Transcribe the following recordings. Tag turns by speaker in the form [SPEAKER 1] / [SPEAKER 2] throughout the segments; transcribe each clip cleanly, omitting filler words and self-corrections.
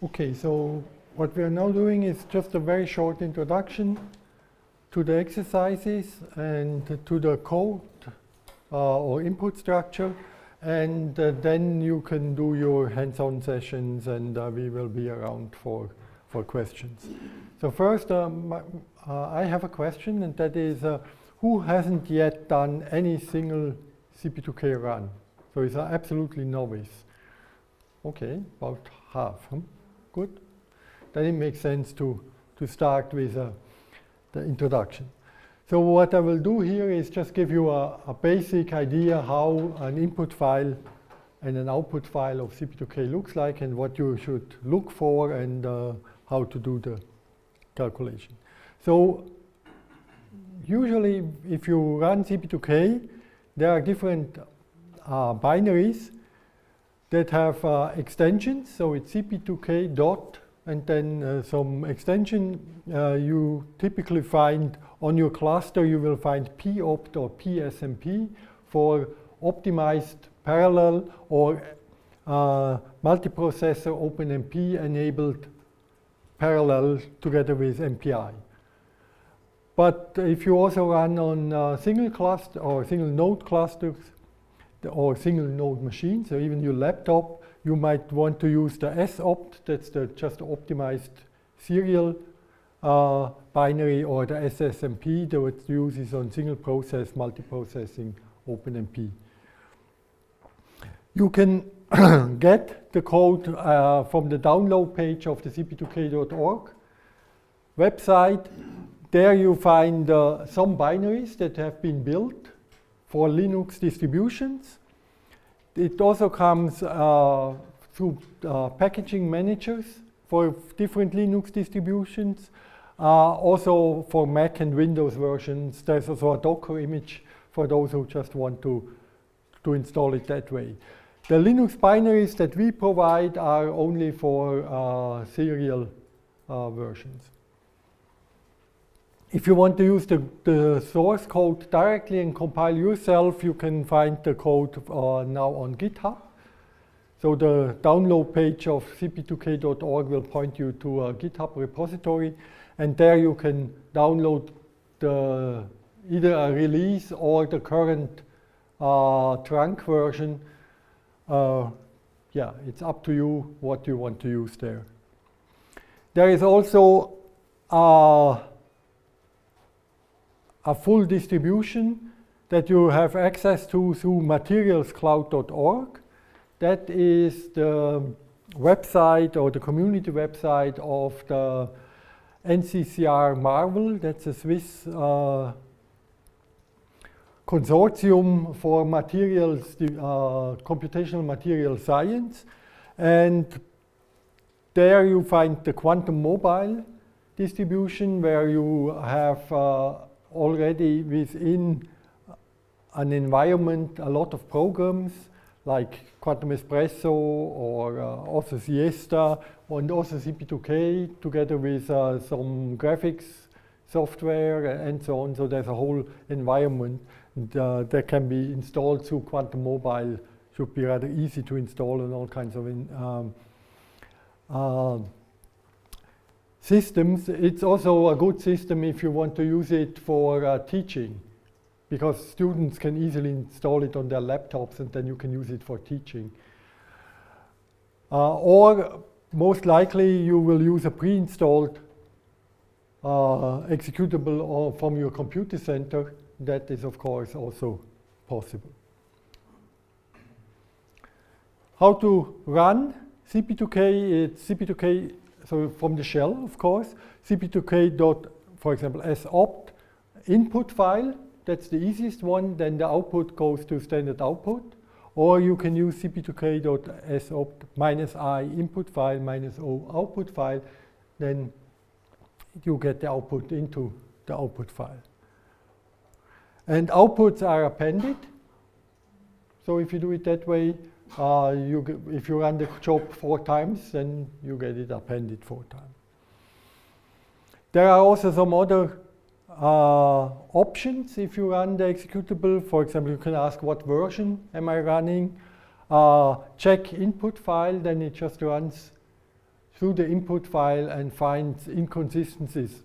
[SPEAKER 1] Okay, so what we are now doing is just a very short introduction to the exercises and to the code or input structure, and then you can do your hands-on sessions, and we will be around for questions. So first, I have a question, and that is, who hasn't yet done any single CP2K run? So it's absolutely novice. Okay, about half. Good. Then it makes sense to start with the introduction. So what I will do here is just give you a basic idea how an input file and an output file of CP2K looks like, and what you should look for, and how to do the calculation. So usually if you run CP2K, there are different binaries that have extensions. So it's CP2K dot, and then some extension you typically find on your cluster. You will find popt or psmp for optimized parallel or multiprocessor OpenMP enabled parallel together with MPI. But if you also run on single cluster or single node clusters or single node machines, or even your laptop, you might want to use the sopt, that's the just optimized serial binary, or the SSMP that uses on single process multiprocessing OpenMP. You can get the code from the download page of the cp2k.org website. There you find some binaries that have been built for Linux distributions. It also comes through packaging managers for different Linux distributions. Also for Mac and Windows versions, there's also a Docker image for those who just want to install it that way. The Linux binaries that we provide are only for serial versions. If you want to use the source code directly and compile yourself, you can find the code now on GitHub. So the download page of cp2k.org will point you to a GitHub repository, and there you can download either a release or the current trunk version. Yeah, it's up to you what you want to use there. There is also a full distribution that you have access to through materialscloud.org. That is the website or the community website of the NCCR Marvel. That's a Swiss consortium for materials, computational material science. And there you find the quantum mobile distribution, where you have already within an environment a lot of programs like Quantum Espresso or also Siesta, and also CP2K together with some graphics software and so on. So there's a whole environment that can be installed through Quantum Mobile. Should be rather easy to install on all kinds of systems. It's also a good system if you want to use it for teaching, because students can easily install it on their laptops, and then you can use it for teaching. Or most likely you will use a pre-installed executable from your computer center. That is of course also possible. How to run CP2K? It's CP2K, so from the shell, of course, cp2k dot, for example, sopt input file. That's the easiest one. Then the output goes to standard output. Or you can use cp2k dot sopt -i input file -o output file. Then you get the output into the output file. And outputs are appended. So if you do it that way, if you run the job 4 times, then you get it appended 4 times. There are also some other options if you run the executable. For example, you can ask, what version am I running? Check input file, then it just runs through the input file and finds inconsistencies.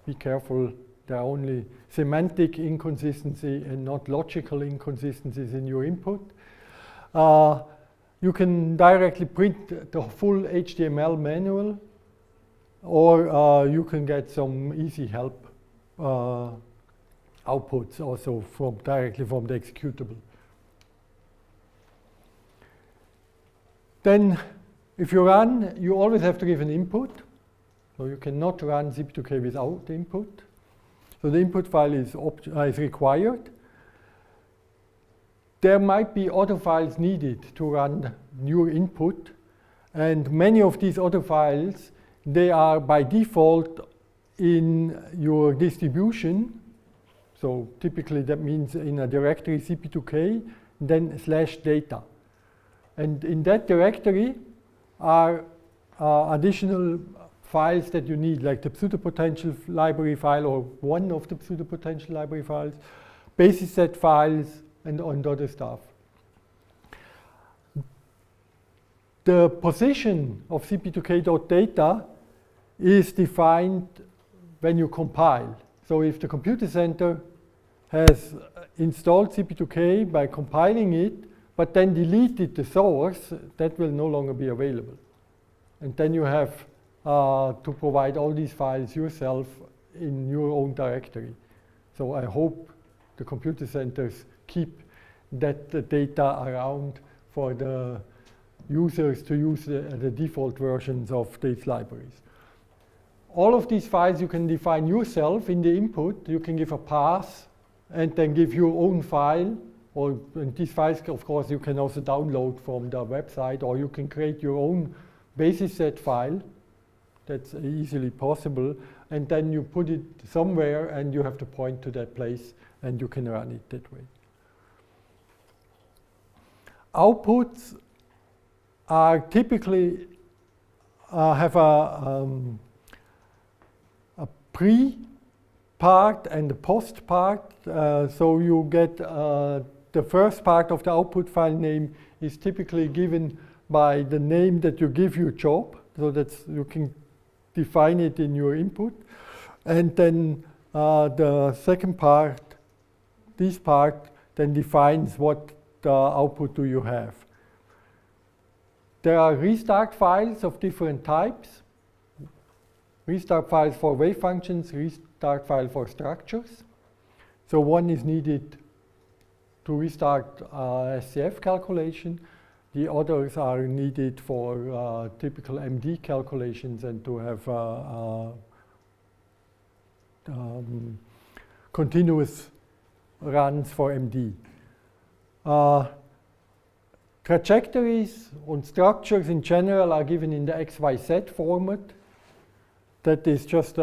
[SPEAKER 1] Be careful, there are only semantic inconsistency and not logical inconsistencies in your input. You can directly print the full HTML manual, or you can get some easy help outputs also directly from the executable. Then, if you run, you always have to give an input. So you cannot run CP2K without the input. So the input file is required. There might be other files needed to run your input. And many of these other files, they are by default in your distribution. So typically that means in a directory CP2K, then /data. And in that directory are additional files that you need, like the pseudopotential library file or one of the pseudopotential library files, basis set files, and other stuff. The position of CP2K.data is defined when you compile. So if the computer center has installed CP2K by compiling it, but then deleted the source, that will no longer be available. And then you have to provide all these files yourself in your own directory. So I hope the computer centers keep that data around for the users to use the default versions of these libraries. All of these files you can define yourself in the input. You can give a path and then give your own file. And these files, of course, you can also download from the website, or you can create your own basis set file. That's easily possible. And then you put it somewhere, and you have to point to that place, and you can run it that way. Outputs are typically have a pre part and a post part. So you get the first part of the output file name is typically given by the name that you give your job. So that's, you can define it in your input. And then the second part, this part, then defines what the output do you have. There are restart files of different types. Restart files for wave functions, restart file for structures. So one is needed to restart SCF calculation. The others are needed for typical MD calculations and to have continuous runs for MD. Trajectories and structures in general are given in the XYZ format. That is just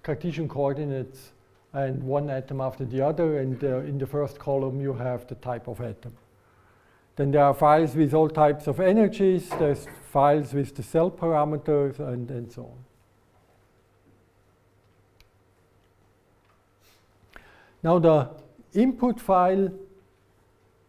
[SPEAKER 1] Cartesian coordinates and one atom after the other, and in the first column you have the type of atom. Then there are files with all types of energies, there's files with the cell parameters, and so on. Now the input file,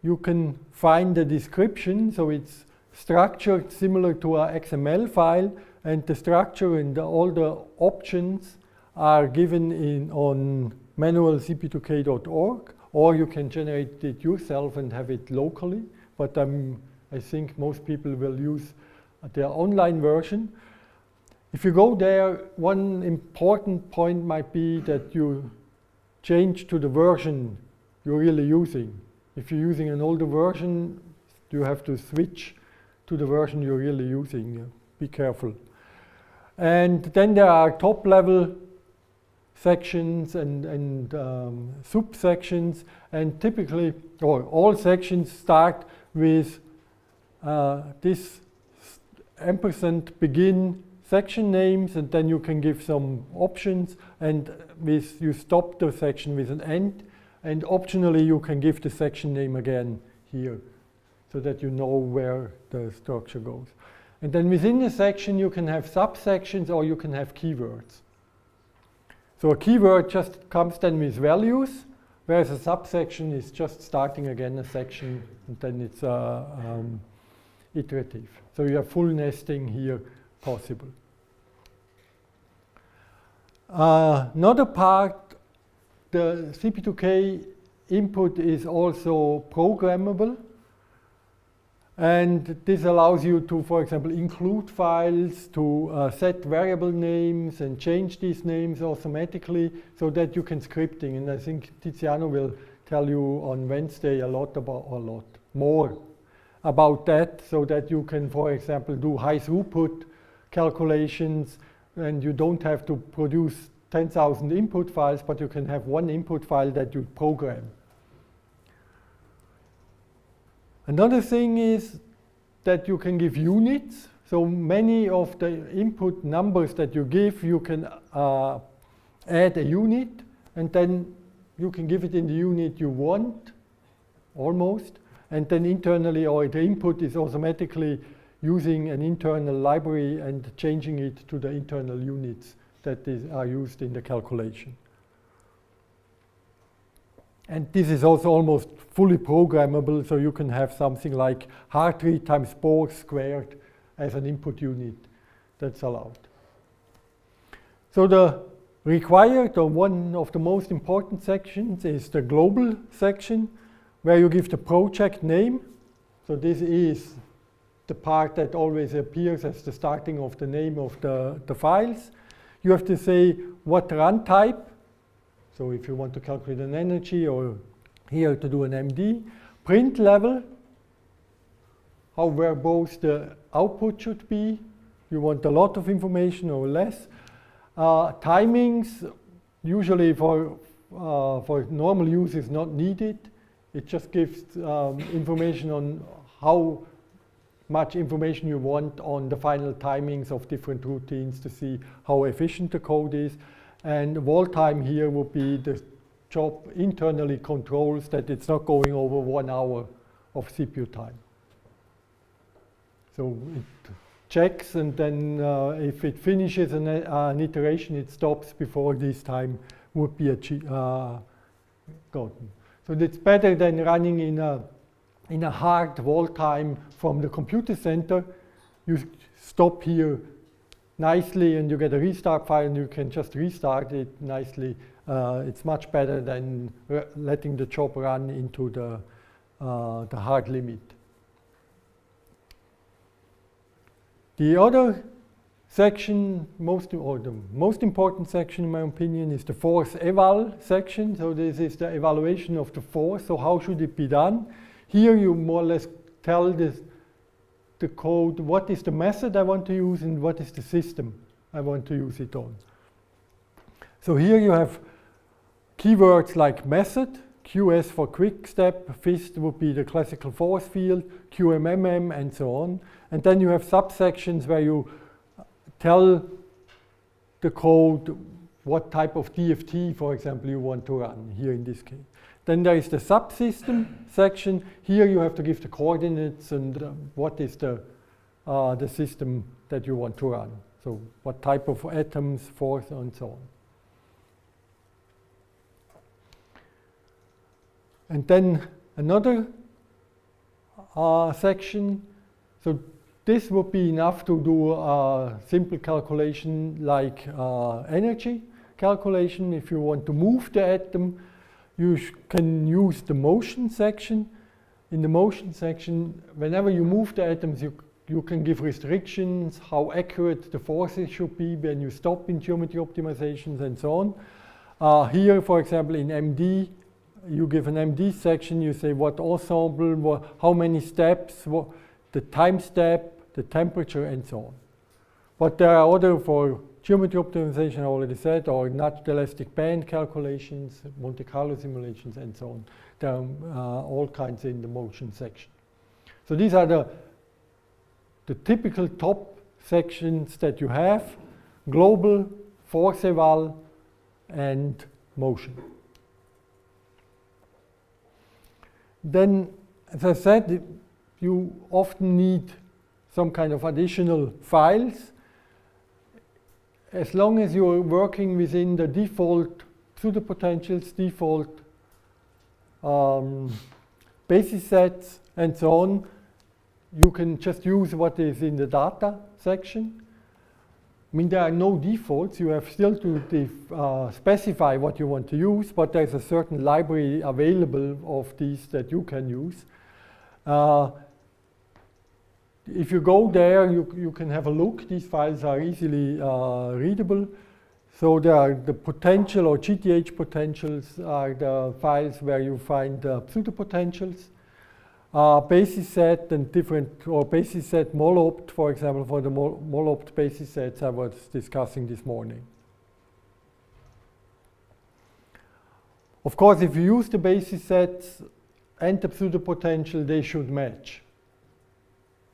[SPEAKER 1] you can find the description, so it's structured similar to an XML file, and the structure and all the options are given on manualcp2k.org, or you can generate it yourself and have it locally, but I think most people will use their online version. If you go there, one important point might be that you change to the version you're really using. If you're using an older version, you have to switch to the version you're really using. Be careful. And then there are top-level sections and subsections, and typically, or all sections start with this ampersand begin section names, and then you can give some options, and you stop the section with an end, and optionally you can give the section name again here, so that you know where the structure goes. And then within the section you can have subsections, or you can have keywords. So a keyword just comes then with values, whereas a subsection is just starting again a section, and then it's iterative. So you have full nesting here possible. Another part, the CP2K input is also programmable. And this allows you to, for example, include files, to set variable names and change these names automatically so that you can scripting. And I think Tiziano will tell you on Wednesday a lot more about that, so that you can, for example, do high throughput calculations, and you don't have to produce 10,000 input files, but you can have one input file that you program. Another thing is that you can give units. So many of the input numbers that you give, you can add a unit, and then you can give it in the unit you want, almost. And then internally, or the input is automatically using an internal library and changing it to the internal units that are used in the calculation. And this is also almost fully programmable, so you can have something like Hartree times Borg squared as an input unit. That's allowed. So the required, or one of the most important sections, is the global section, where you give the project name. So this is the part that always appears as the starting of the name of the files. You have to say what run type. So if you want to calculate an energy, or here to do an MD. Print level, how verbose the output should be. You want a lot of information or less. Timings, usually for normal use is not needed. It just gives information on how much information you want on the final timings of different routines to see how efficient the code is. And wall time here would be the job internally controls that it's not going over 1 hour of CPU time. So it checks, and then if it finishes an iteration, it stops before this time would be gotten. So it's better than running in a hard wall time from the computer center. You stop here nicely, and you get a restart file, and you can just restart it nicely. It's much better than letting the job run into the hard limit. The other section, the most important section in my opinion, is the force eval section. So this is the evaluation of the force. So how should it be done? Here you more or less tell the code, what is the method I want to use and what is the system I want to use it on. So here you have keywords like method, QS for quick step, FIST would be the classical force field, QMMM, and so on. And then you have subsections where you tell the code what type of DFT, for example, you want to run, here in this case. Then there is the subsystem section. Here you have to give the coordinates and what is the system that you want to run. So what type of atoms, force, and so on. And then another section. So this would be enough to do a simple calculation like energy calculation. If you want to move the atom, you can use the motion section. In the motion section, whenever you move the atoms, you can give restrictions, how accurate the forces should be when you stop in geometry optimizations and so on. Here, for example, in MD, you give an MD section, you say what ensemble, how many steps, the time step, the temperature, and so on. But there are other, for geometry optimization I already said, or natural elastic band calculations, Monte Carlo simulations, and so on. There are all kinds in the motion section. So these are the typical top sections that you have: global, force eval, and motion. Then, as I said, you often need some kind of additional files. As long as you're working within the default pseudopotentials, default basis sets, and so on, you can just use what is in the data section. I mean, there are no defaults. You have still to specify what you want to use, but there's a certain library available of these that you can use. If you go there, you can have a look. These files are easily readable. So there are the potential or GTH potentials are the files where you find pseudopotentials. Basis set and different, or basis set molopt, for example, for the molopt basis sets I was discussing this morning. Of course, if you use the basis sets and the pseudopotential, they should match.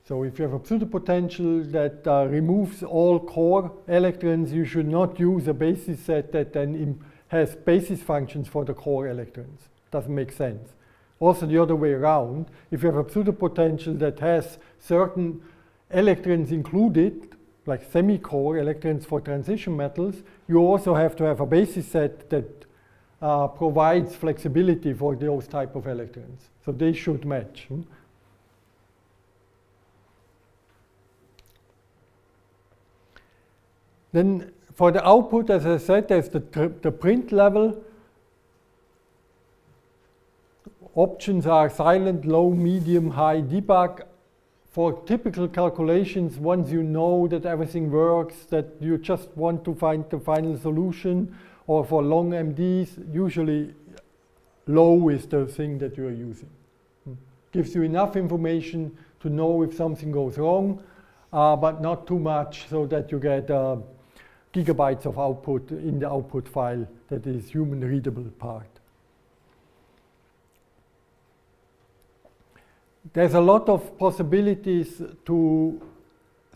[SPEAKER 1] So if you have a pseudopotential that removes all core electrons, you should not use a basis set that then has basis functions for the core electrons. Doesn't make sense. Also the other way around, if you have a pseudopotential that has certain electrons included, like semi-core electrons for transition metals, you also have to have a basis set that provides flexibility for those type of electrons. So they should match. Then for the output, as I said, there's the print level. Options are silent, low, medium, high, debug. For typical calculations, once you know that everything works, that you just want to find the final solution, or for long MDs, usually low is the thing that you are using. Gives you enough information to know if something goes wrong, but not too much so that you get gigabytes of output in the output file that is human readable part. There's a lot of possibilities to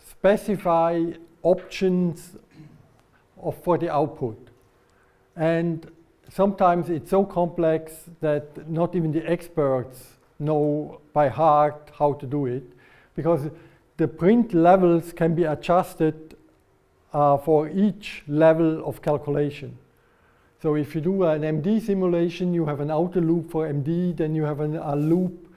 [SPEAKER 1] specify options for the output. And sometimes it's so complex that not even the experts know by heart how to do it, because the print levels can be adjusted for each level of calculation. So if you do an MD simulation, you have an outer loop for MD, then you have a loop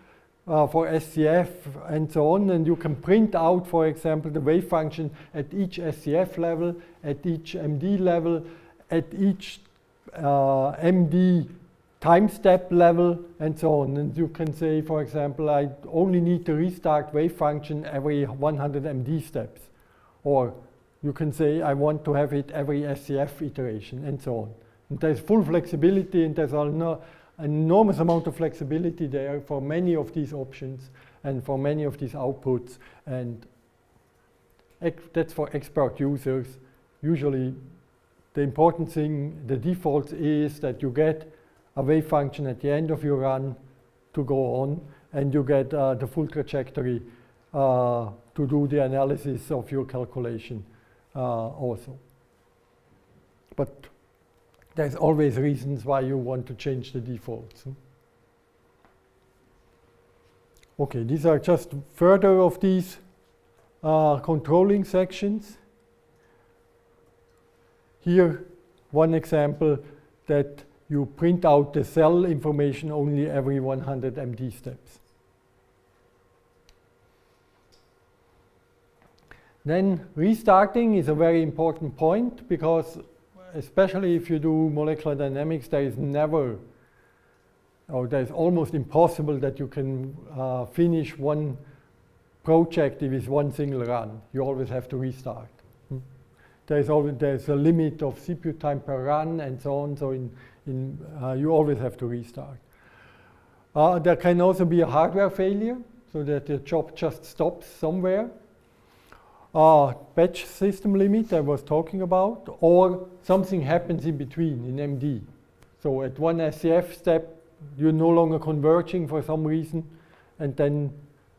[SPEAKER 1] for SCF and so on, and you can print out, for example, the wave function at each SCF level, at each MD level, at each MD time step level, and so on. And you can say, for example, I only need to restart wave function every 100 MD steps. Or you can say, I want to have it every SCF iteration, and so on. And there's full flexibility, and there's an enormous amount of flexibility there for many of these options and for many of these outputs. And that's for expert users. Usually, the important thing, the default is that you get a wave function at the end of your run to go on, and you get the full trajectory to do the analysis of your calculation also. But there's always reasons why you want to change the defaults. Okay, these are just further of these controlling sections. Here, one example that you print out the cell information only every 100 MD steps. Then restarting is a very important point, because especially if you do molecular dynamics, there is never, or there is almost impossible that you can finish one project with one single run. You always have to restart. There's a limit of CPU time per run and so on, so you always have to restart. There can also be a hardware failure, so that the job just stops somewhere. Batch system limit I was talking about, or something happens in between in MD. So at one SCF step, you're no longer converging for some reason, and then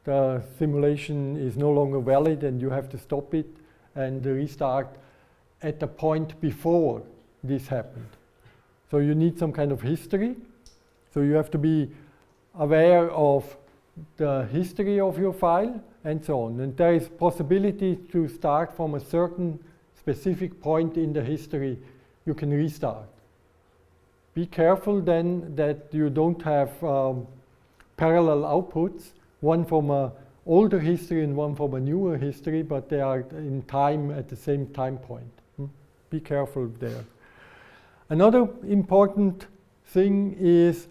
[SPEAKER 1] the simulation is no longer valid and you have to stop it and restart at the point before this happened. So you need some kind of history. So you have to be aware of the history of your file and so on. And there is possibility to start from a certain specific point in the history. You can restart. Be careful then that you don't have parallel outputs, one from a older history and one from a newer history, but they are in time at the same time point. Be careful there. Another important thing is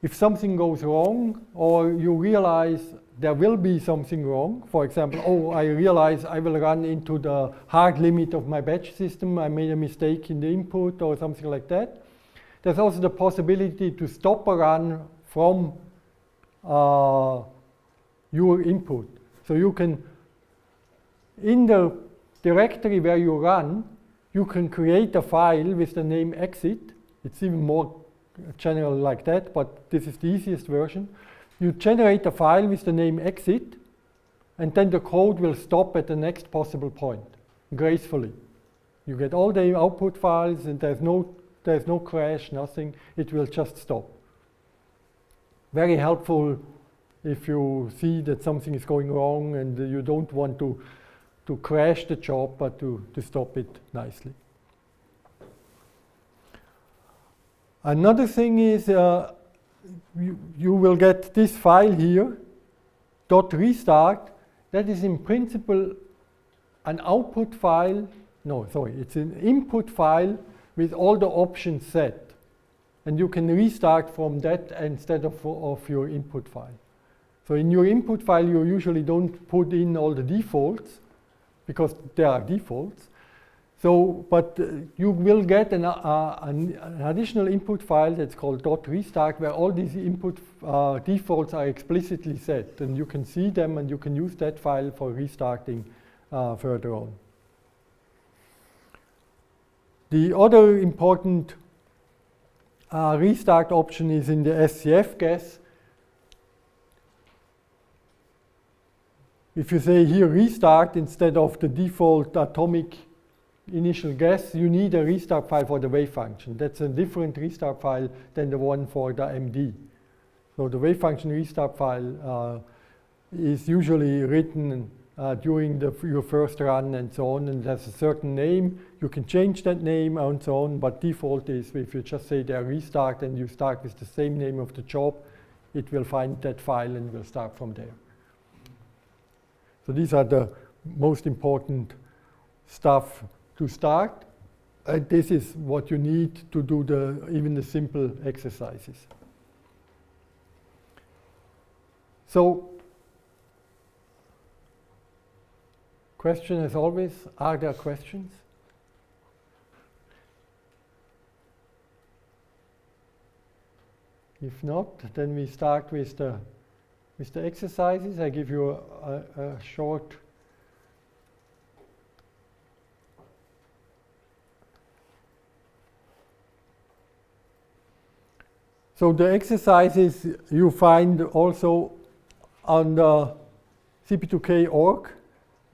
[SPEAKER 1] if something goes wrong or you realize there will be something wrong, for example, oh, I realize I will run into the hard limit of my batch system, I made a mistake in the input or something like that. There's also the possibility to stop a run from your input. So you can, in the directory where you run, you can create a file with the name exit. It's even more general like that, but this is the easiest version. You generate a file with the name exit, and then the code will stop at the next possible point, gracefully. You get all the output files, and there's no crash, nothing. It will just stop. Very helpful if you see that something is going wrong and you don't want to crash the job, but to stop it nicely. Another thing is you will get this file here, .restart. That is in principle an output file. No, sorry, it's an input file with all the options set. And you can restart from that instead of your input file. So in your input file, you usually don't put in all the defaults because there are defaults. So, but you will get an additional input file that's called .restart, where all these input defaults are explicitly set, and you can see them, and you can use that file for restarting further on. The other important restart option is in the SCF guess. If you say here restart instead of the default atomic initial guess, you need a restart file for the wave function. That's a different restart file than the one for the MD. So the wave function restart file is usually written during your first run and so on, and has a certain name. You can change that name and so on, but default is if you just say there restart and you start with the same name of the job, it will find that file and will start from there. So these are the most important stuff to start. And this is what you need to do even the simple exercises. So, question as always, are there questions? If not, then we start with the exercises. I give you a short So the exercises you find also on the CP2K org.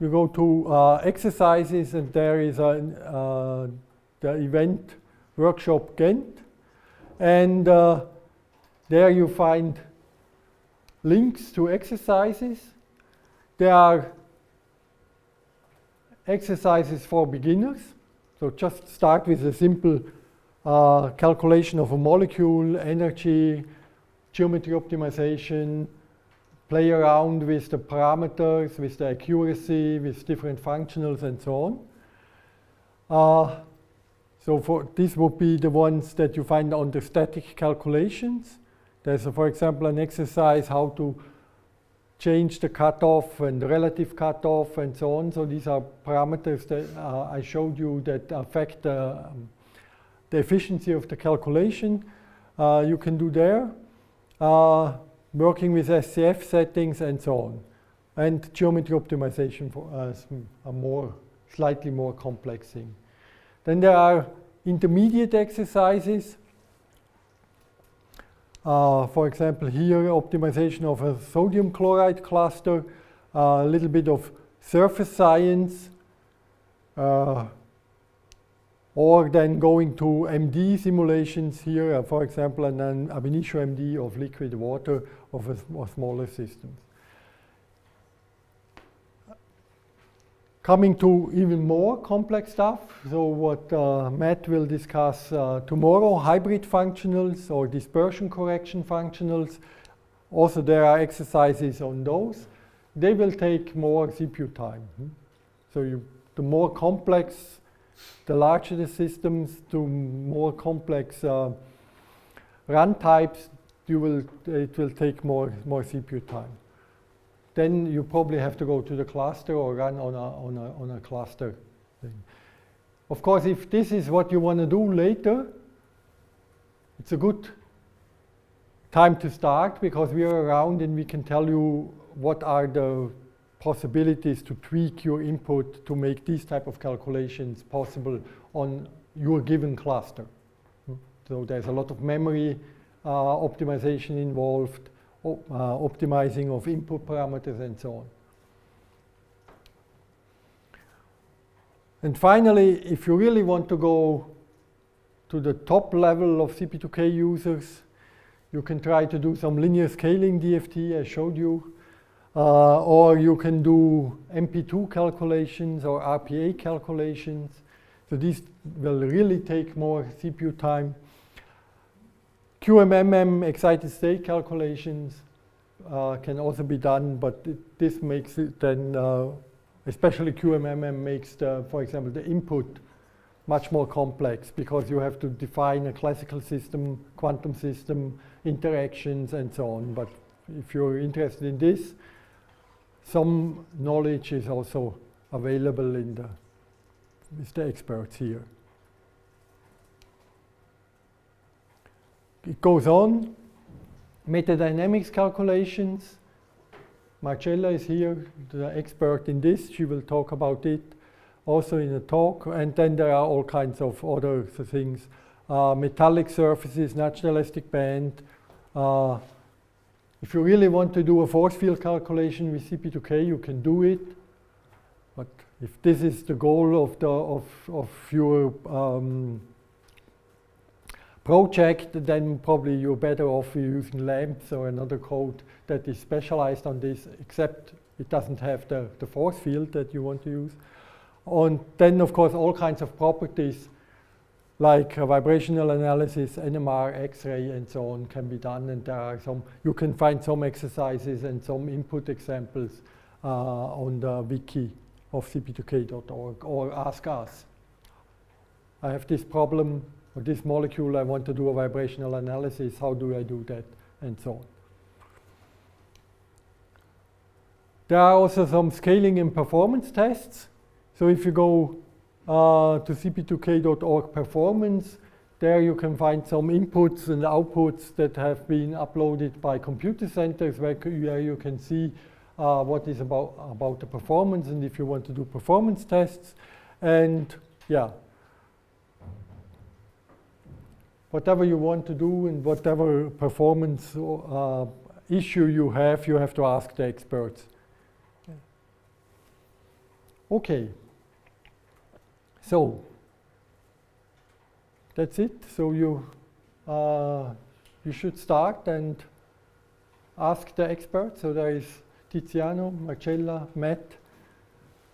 [SPEAKER 1] You go to exercises, and there is the event workshop Ghent, and there you find links to exercises. There are exercises for beginners, so just start with a simple calculation of a molecule, energy, geometry optimization, play around with the parameters, with the accuracy, with different functionals and so on. So for this would be the ones that you find on the static calculations. There's, for example, an exercise how to change the cutoff and the relative cutoff and so on. So these are parameters that I showed you that affect the efficiency of the calculation. You can do there. Working with SCF settings and so on. And geometry optimization for a slightly more complex thing. Then there are intermediate exercises. For example, here optimization of a sodium chloride cluster, a little bit of surface science, or then going to MD simulations here, for example, an ab initio MD of liquid water of a smaller systems. Coming to even more complex stuff, so what Matt will discuss tomorrow, hybrid functionals or dispersion correction functionals, Also, there are exercises on those. They will take more CPU time. So the more complex, the larger the systems, the more complex run types, it will take more CPU time. Then you probably have to go to the cluster or run on a cluster thing. Of course, if this is what you want to do later, it's a good time to start, because we are around and we can tell you what are the possibilities to tweak your input to make these type of calculations possible on your given cluster. So there's a lot of memory optimization involved, optimizing of input parameters and so on. And finally, if you really want to go to the top level of CP2K users, you can try to do some linear scaling DFT, I showed you, or you can do MP2 calculations or RPA calculations. So these will really take more CPU time. QMMM excited state calculations can also be done, but this makes it then, especially QMMM makes, for example, the input much more complex, because you have to define a classical system, quantum system, interactions, and so on. But if you're interested in this, some knowledge is also available with the experts here. It goes on. Metadynamics calculations. Marcella is here, the expert in this. She will talk about it also in a talk. And then there are all kinds of other things. Metallic surfaces, natural elastic band. If you really want to do a force field calculation with CP2K, you can do it. But if this is the goal of your project, then probably you're better off using LAMPS or another code that is specialized on this, except it doesn't have the force field that you want to use. And then, of course, all kinds of properties like vibrational analysis, NMR, X-ray, and so on can be done. And there are you can find some exercises and some input examples on the wiki of cp2k.org, or ask us. I have this problem, or this molecule, I want to do a vibrational analysis, how do I do that, and so on. There are also some scaling and performance tests. So if you go to cp2k.org performance, there you can find some inputs and outputs that have been uploaded by computer centers, where you can see what is about the performance, and if you want to do performance tests. And yeah, whatever you want to do and whatever performance issue you have to ask the experts. Okay. So that's it. So you should start and ask the experts. So there is Tiziano, Marcella, Matt,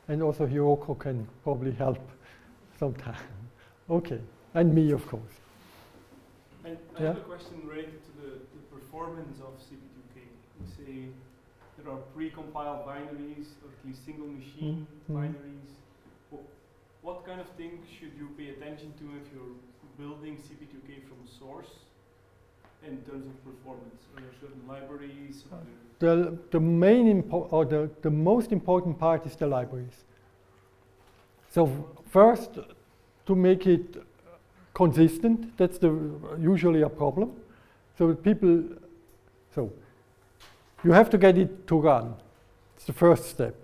[SPEAKER 1] and also Hiroko can probably help sometime. Okay, and me, of course.
[SPEAKER 2] And I have a question related to the performance of CP2K. You say there are pre-compiled binaries, or at least single machine binaries. What kind of things should you pay attention to if you're building CP2K from source in terms of performance? Are there certain libraries?
[SPEAKER 1] The most important part is the libraries. So first, to make it consistent, that's usually a problem. So you have to get it to run. It's the first step.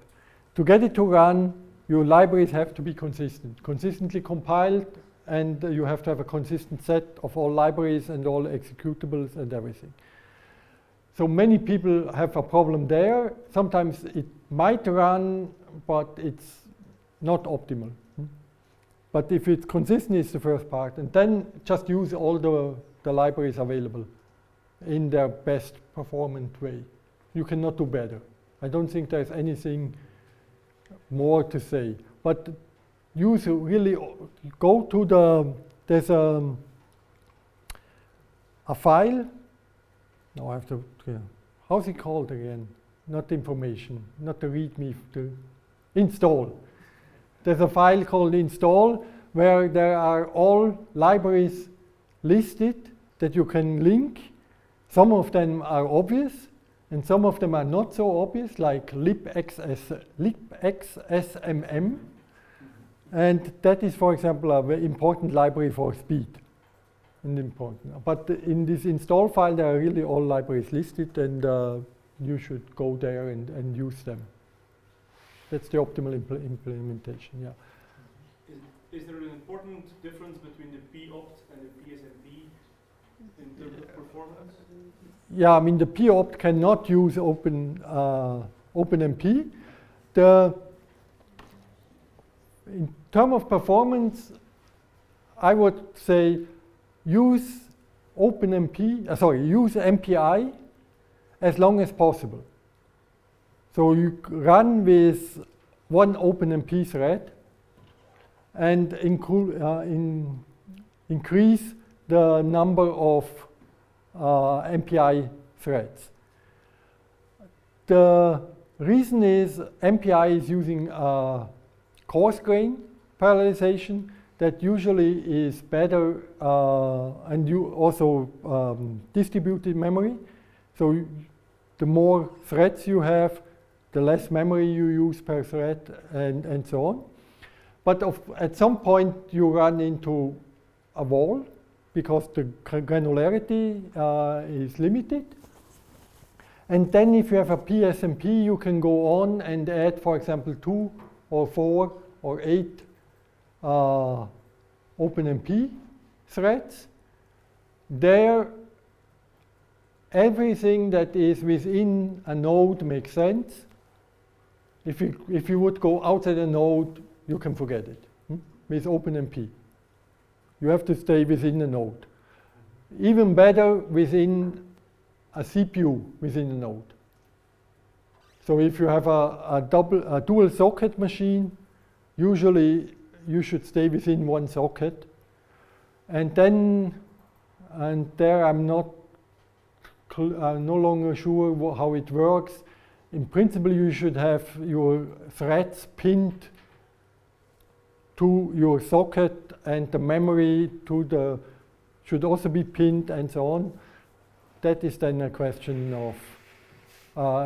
[SPEAKER 1] To get it to run, your libraries have to be consistently compiled, and you have to have a consistent set of all libraries and all executables and everything. So many people have a problem there. Sometimes it might run, but it's not optimal. But if it's consistent, it's the first part. And then just use all the libraries available in their best performant way. You cannot do better. I don't think there's anything more to say. But use really, go to there's a file. Now I have to, how's it called again? Not information, not the readme, the install. There's a file called install where there are all libraries listed that you can link. Some of them are obvious and some of them are not so obvious, like libxsmm. And that is, for example, a very important library for speed. And important. But in this install file, there are really all libraries listed, and you should go there and use them. That's the optimal implementation, yeah.
[SPEAKER 2] Is there an important difference between the popt and the PSMP in terms of performance?
[SPEAKER 1] Yeah, I mean, the popt cannot use OpenMP. In terms of performance, I would say use use MPI as long as possible. So you run with one OpenMP thread and increase the number of MPI threads. The reason is MPI is using coarse grain parallelization that usually is better, and you also distributed memory. So the more threads you have, the less memory you use per thread, and so on. But at some point you run into a wall because the granularity is limited. And then if you have a PSMP, you can go on and add, for example, 2 or 4 or 8 OpenMP threads. There, everything that is within a node makes sense. If you would go outside a node, you can forget it with OpenMP. You have to stay within a node. Even better within a CPU within a node. So if you have a dual socket machine, usually you should stay within one socket. And there I'm no longer sure how it works. In principle, you should have your threads pinned to your socket, and the memory should also be pinned, and so on. That is then a question of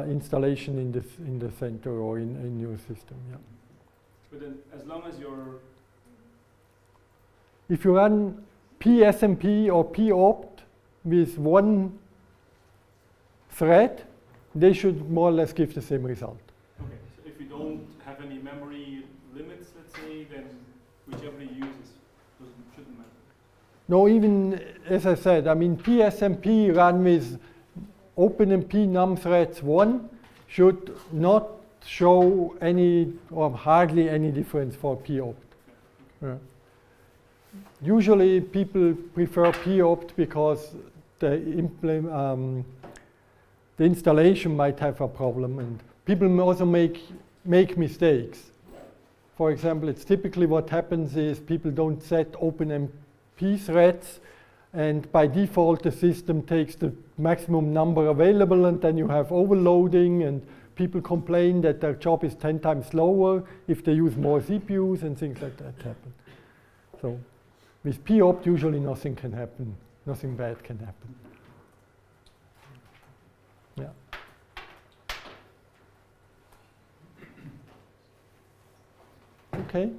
[SPEAKER 1] installation in the center or in your system. Yeah.
[SPEAKER 2] But then, as long as
[SPEAKER 1] if you run PSMP or popt with one thread, they should more or less give the same result.
[SPEAKER 2] Okay, so if you don't have any memory limits, let's say, then whichever you use shouldn't matter.
[SPEAKER 1] No, even as I said, I mean, PSMP run with OpenMP num threads 1 should not show any or hardly any difference for popt. Yeah. Usually people prefer popt because the installation might have a problem, and people also make mistakes. For example, it's typically what happens is people don't set OpenMP threads, and by default the system takes the maximum number available, and then you have overloading, and people complain that their job is 10 times slower if they use more CPUs, and things like that happen. So with popt usually nothing can happen, nothing bad can happen. Yeah. Okay.